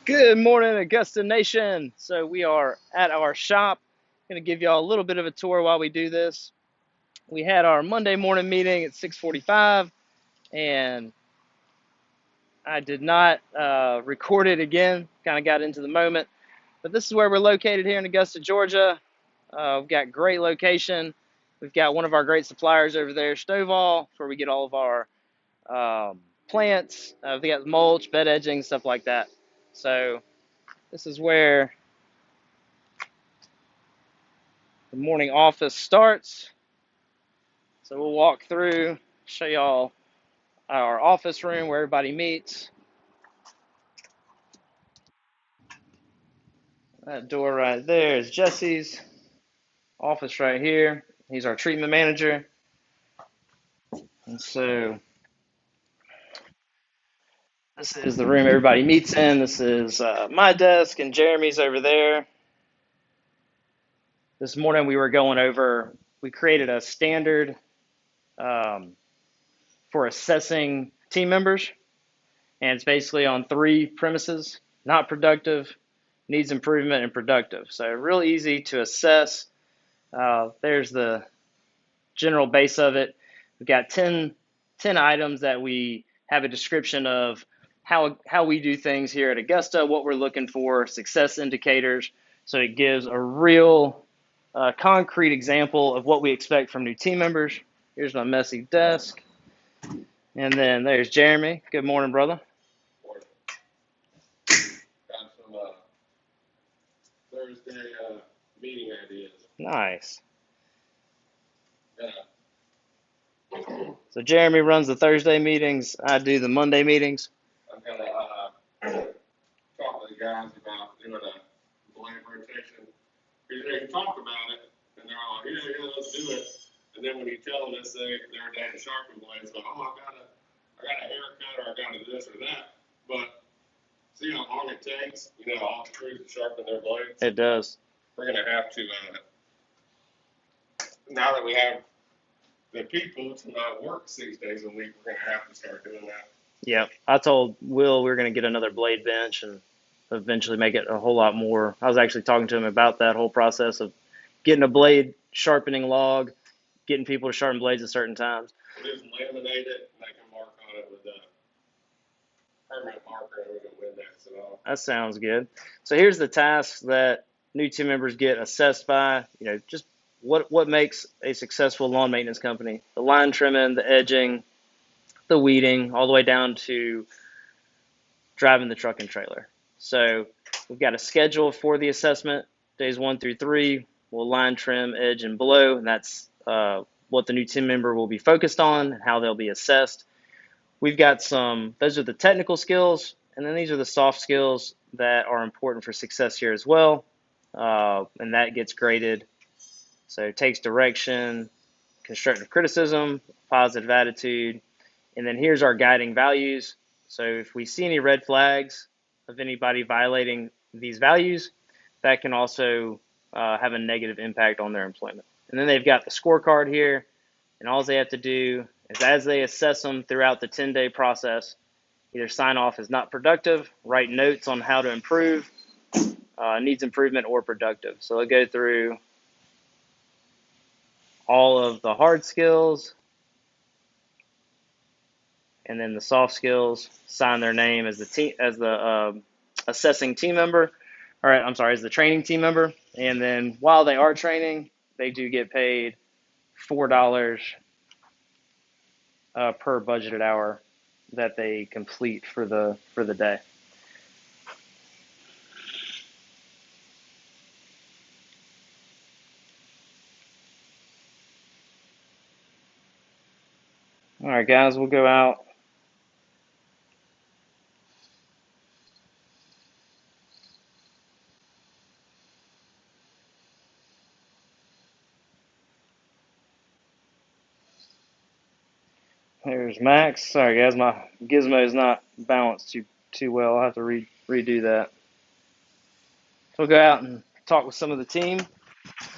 Good morning, Augusta Nation. So we are at our shop. Going to give y'all a little bit of a tour while we do this. We had our Monday morning meeting at 6:45, and I did not record it again. Kind of got into the moment, but this is where we're located here in Augusta, Georgia. We've got great location. We've got one of our great suppliers over there, Stovall, where we get all of our plants. We got mulch, bed edging, stuff like that. So this is where the morning office starts. So we'll walk through, show y'all our office room where everybody meets. That door right there is Jesse's office right here. He's our treatment manager. And so this is the room everybody meets in. This is my desk, and Jeremy's over there. This morning we created a standard um, for assessing team members, and it's basically on three premises: not productive, needs improvement, and productive. So real easy to assess. There's the general base of it. We've got 10 items that we have a description of how we do things here at Augusta, what we're looking for, success indicators. So it gives a real concrete example of what we expect from new team members. Here's my messy desk. And then there's Jeremy. Good morning, brother. Got some Thursday meeting ideas. Nice. Yeah. So Jeremy runs the Thursday meetings. I do the Monday meetings. I'm gonna talk to the guys about doing a blade rotation. Because they can talk about it, and they're all, yeah, let's do it. And then when you tell them this, they're down to sharpen blades, so I got a haircut, or I got a this or that. But see how long it takes, all the crews to sharpen their blades. It does. We're gonna have to now that we have the people to not work 6 days a week, we're gonna have to start doing that. Yeah, I told Will we were going to get another blade bench and eventually make it a whole lot more. I was actually talking to him about that whole process of getting a blade sharpening log, getting people to sharpen blades at certain times. We'll just laminate it, and I can mark on it with a permanent marker, and we can win that at all. That sounds good. So here's the tasks that new team members get assessed by. Just what makes a successful lawn maintenance company: the line trimming, the edging, the weeding, all the way down to driving the truck and trailer. So we've got a schedule for the assessment. Days 1 through 3, we'll line, trim, edge, and blow, and that's what the new team member will be focused on and how they'll be assessed. We've got those are the technical skills, and then these are the soft skills that are important for success here as well, and that gets graded. So it takes direction, constructive criticism, positive attitude, and then here's our guiding values. So if we see any red flags of anybody violating these values, that can also have a negative impact on their employment. And then they've got the scorecard here, and all they have to do is, as they assess them throughout the 10-day process, either sign off as not productive, write notes on how to improve, needs improvement, or productive. So they'll go through all of the hard skills, and then the soft skills, sign their name as the assessing team member. All right, I'm sorry, as the training team member. And then while they are training, they do get paid $4 per budgeted hour that they complete for the day. All right, guys, we'll go out. There's Max. Sorry, guys, my gizmo is not balanced too well. I'll have to redo that. So we'll go out and talk with some of the team,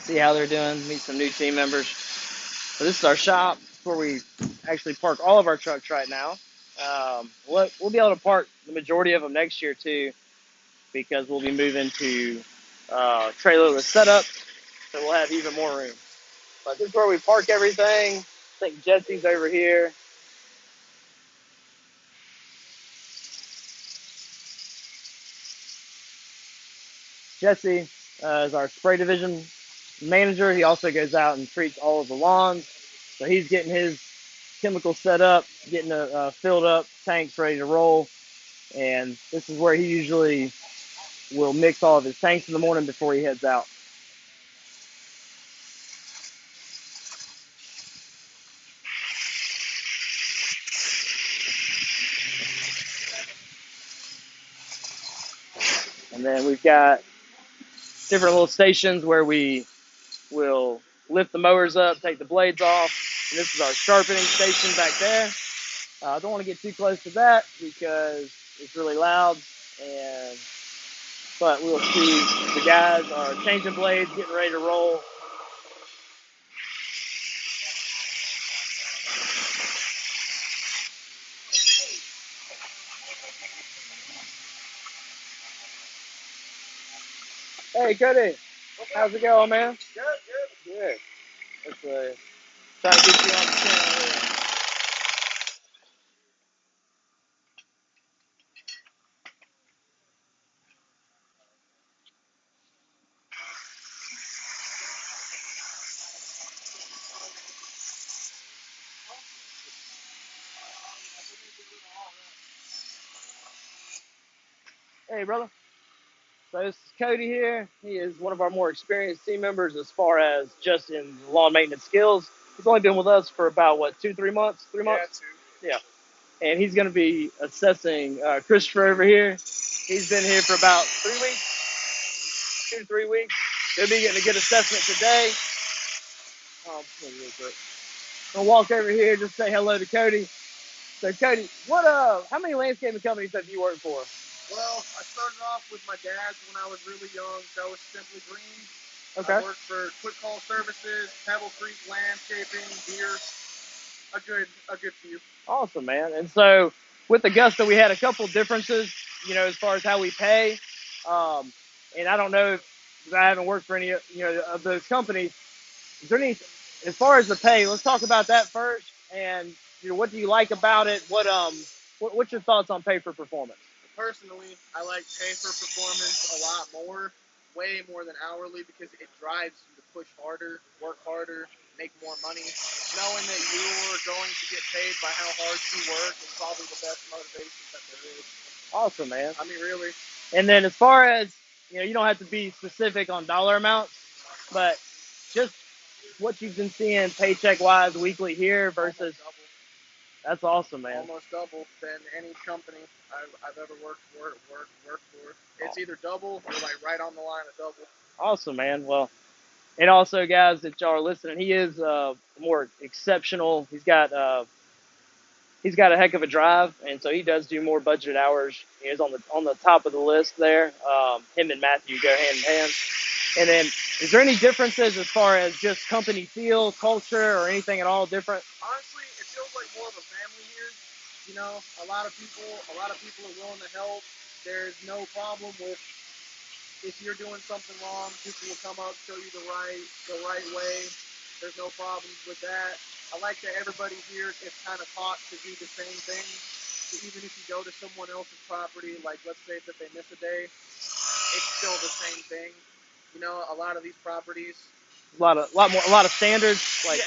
see how they're doing, meet some new team members. So this is our shop where we actually park all of our trucks right now. We'll be able to park the majority of them next year too. because we'll be moving to trailerless setup, so we'll have even more room. But this is where we park everything. I think Jesse's over here. Jesse is our spray division manager. He also goes out and treats all of the lawns. So he's getting his chemical set up, getting filled up, tanks ready to roll. And this is where he usually will mix all of his tanks in the morning before he heads out. And then we've got different little stations where we will lift the mowers up, take the blades off. And this is our sharpening station back there. I don't want to get too close to that because it's really loud. But we'll see the guys are changing blades, getting ready to roll. Hey, Cody, how's it going, man? Good. Good. Let's try to get you on the channel here. Hey, brother. So this is Cody here. He is one of our more experienced team members as far as just in lawn maintenance skills. He's only been with us for about, what, 2-3 months? 3 months? Yeah, Yeah. And he's going to be assessing Christopher over here. He's been here for about 3 weeks, 2 to 3 weeks. He'll be getting a good assessment today. Real quick. I'll walk over here, just say hello to Cody. So Cody, how many landscaping companies have you worked for? Well, I started off with my dad when I was really young. That was Simply Green. Okay. I worked for Quick Call Services, Pebble Creek Landscaping, Deer, a good few. Awesome, man. And so with Augusta, we had a couple differences, as far as how we pay. Um, and I don't know if, because I haven't worked for any, of those companies. Is there any, as far as the pay, let's talk about that first. And what do you like about it? What's your thoughts on pay for performance? Personally, I like pay for performance a lot more, way more than hourly, because it drives you to push harder, work harder, make more money. Knowing that you are going to get paid by how hard you work is probably the best motivation that there is. Awesome, man. I mean, really. And then as far as, you don't have to be specific on dollar amounts, but just what you've been seeing paycheck wise weekly here versus. That's awesome, man. Almost double than any company I've ever worked for. It's either double or like right on the line of double. Awesome, man. Well, and also, guys, that y'all are listening, he is more exceptional. He's got a heck of a drive, and so he does do more budgeted hours. He is on the top of the list there. Him and Matthew go hand in hand. And then, is there any differences as far as just company feel, culture, or anything at all different? Honestly, it feels like more of a family here. A lot of people are willing to help. There's no problem with if you're doing something wrong, people will come up, show you the right way. There's no problems with that. I like that everybody here is kind of taught to do the same thing. So even if you go to someone else's property, like let's say that they miss a day, it's still the same thing. A lot of these properties. A lot of standards, like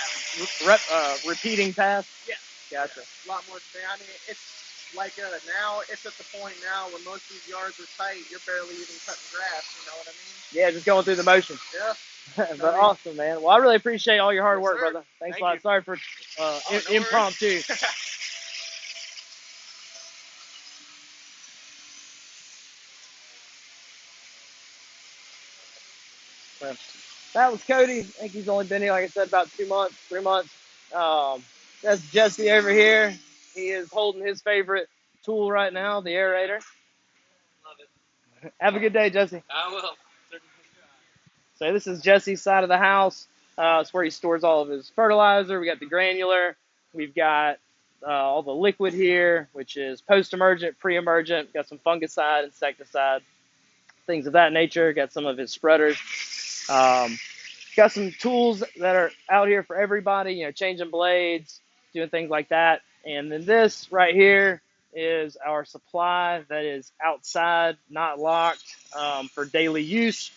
repeating tasks. Yeah. Gotcha. A lot more. I mean, it's like now. It's at the point now when most of these yards are tight. You're barely even cutting grass. You know what I mean? Yeah, just going through the motions. Yeah. But awesome, man. Well, I really appreciate all your hard Yes, work, sir. brother. Thanks Thank a lot. you. Sorry for no impromptu. That was Cody. I think he's only been here, like I said, about 2 months, 3 months. That's Jesse over here. He is holding his favorite tool right now, the aerator. Love it. Have a good day, Jesse. I will. So this is Jesse's side of the house. It's where he stores all of his fertilizer. We got the granular. We've got all the liquid here, which is post-emergent, pre-emergent. Got some fungicide, insecticide. things of that nature. Got some of his spreaders. Um, got some tools that are out here for everybody, changing blades, doing things like that. And then this right here is our supply that is outside, not locked, for daily use.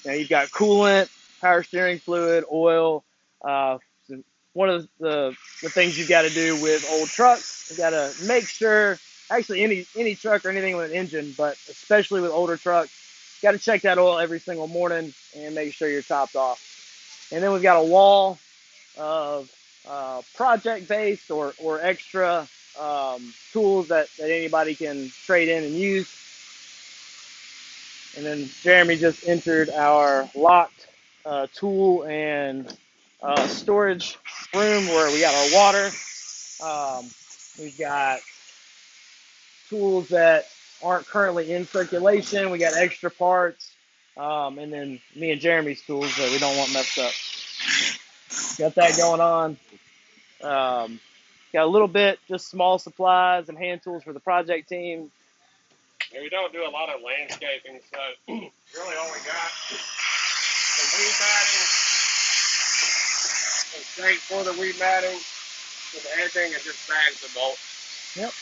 You've got coolant, power steering fluid, oil. Uh, one of the things you've got to do with old trucks, you got to make sure, actually any truck or anything with an engine, but especially with older trucks, got to check that oil every single morning and make sure you're topped off. And then we've got a wall of project-based or extra tools that anybody can trade in and use. And then Jeremy just entered our locked tool and storage room where we got our water. We've got tools that aren't currently in circulation. We got extra parts. And then me and Jeremy's tools that we don't want messed up. Got that going on. Got a little bit, just small supplies and hand tools for the project team. And we don't do a lot of landscaping, so really all we got is weed matting, some straight for the weed matting, some edging, and just bags of bolts. Yep.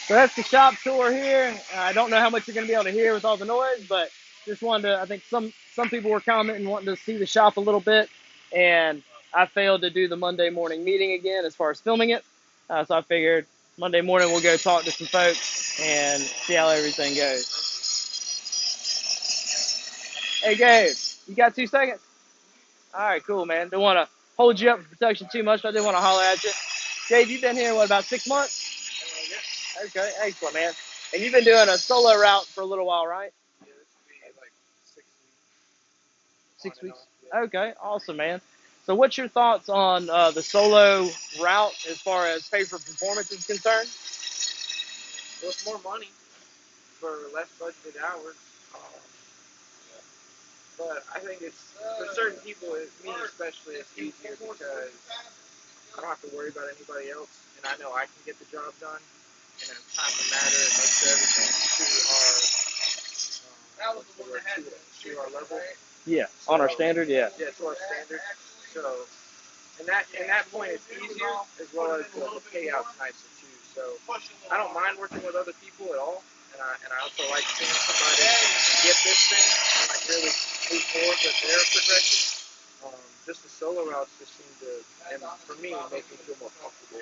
So that's the shop tour here. I don't know how much you're going to be able to hear with all the noise, but just wanted to, I think some people were commenting wanting to see the shop a little bit, and I failed to do the Monday morning meeting again as far as filming it. So I figured Monday morning we'll go talk to some folks and see how everything goes. Hey, Gabe, you got 2 seconds? All right, cool, man. Don't want to hold you up for protection too much, but I did want to holler at you. Gabe, you've been here, what, about 6 months? Okay, excellent, man. And you've been doing a solo route for a little while, right? Yeah, this will be like 6 weeks. 6 weeks. Yeah. Okay, awesome, man. So, what's your thoughts on the solo route as far as pay for performance is concerned? Well, it's more money for less budgeted hours. But I think it's, for certain people, me especially, it's easier because I don't have to worry about anybody else, and I know I can get the job done in a timely manner and make sure everything's to our level. Yeah, on our standard, yeah. Yeah, to our standard. So, and that point, it's easier as well as the payout's nicer too. So, I don't mind working with other people at all, and I also like seeing somebody get this thing and like really move forward with their progression. Just the solo routes just seem to, and for me, make me feel more comfortable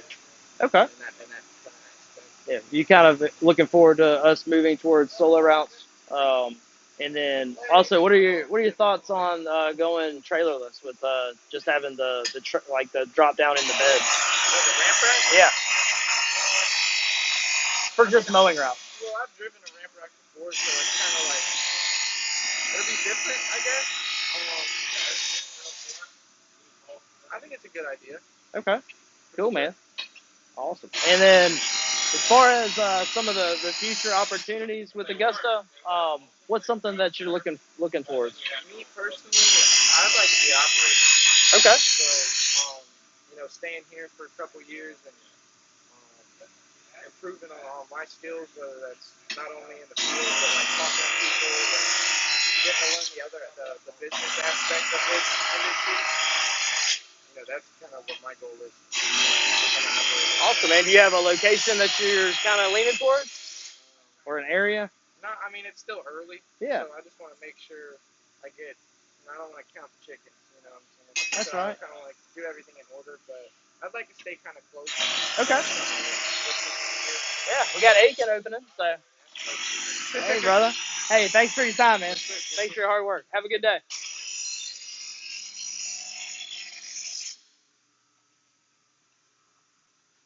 Okay. in that kind of aspect. Yeah, you kind of looking forward to us moving towards solo routes. And then also, what are your thoughts on going trailerless with just having the drop down in the bed? The ramp rack? Yeah, for just mowing routes. Well, I've driven a ramp rack before, so it's kind of like, it'll be different, I guess. I think it's a good idea. Okay, cool, man. Awesome. And then, as far as some of the future opportunities with Augusta, what's something that you're looking towards? Me personally, I'd like to be operator. Okay. So, staying here for a couple years and improving on my skills, whether that's not only in the field, but like talking to people and getting to learn the business aspect of this industry. That's kind of what my goal is. Awesome, man. Do you have a location that you're kind of leaning towards, or an area? I mean, it's still early. Yeah. So I just want to make sure I get. I don't want to count the chickens. You know what I'm saying? That's so right. I kind of like do everything in order, but I'd like to stay kind of close. Okay. Yeah, we got Aiken opening, so. Hey, brother. Hey, thanks for your time, man. Thanks for your hard work. Have a good day.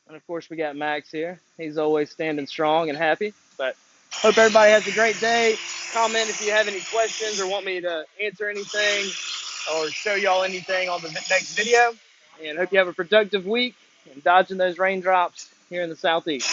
And of course, we got Max here. He's always standing strong and happy. But hope everybody has a great day. Comment if you have any questions or want me to answer anything or show y'all anything on the next video. And hope you have a productive week and dodging those raindrops here in the Southeast.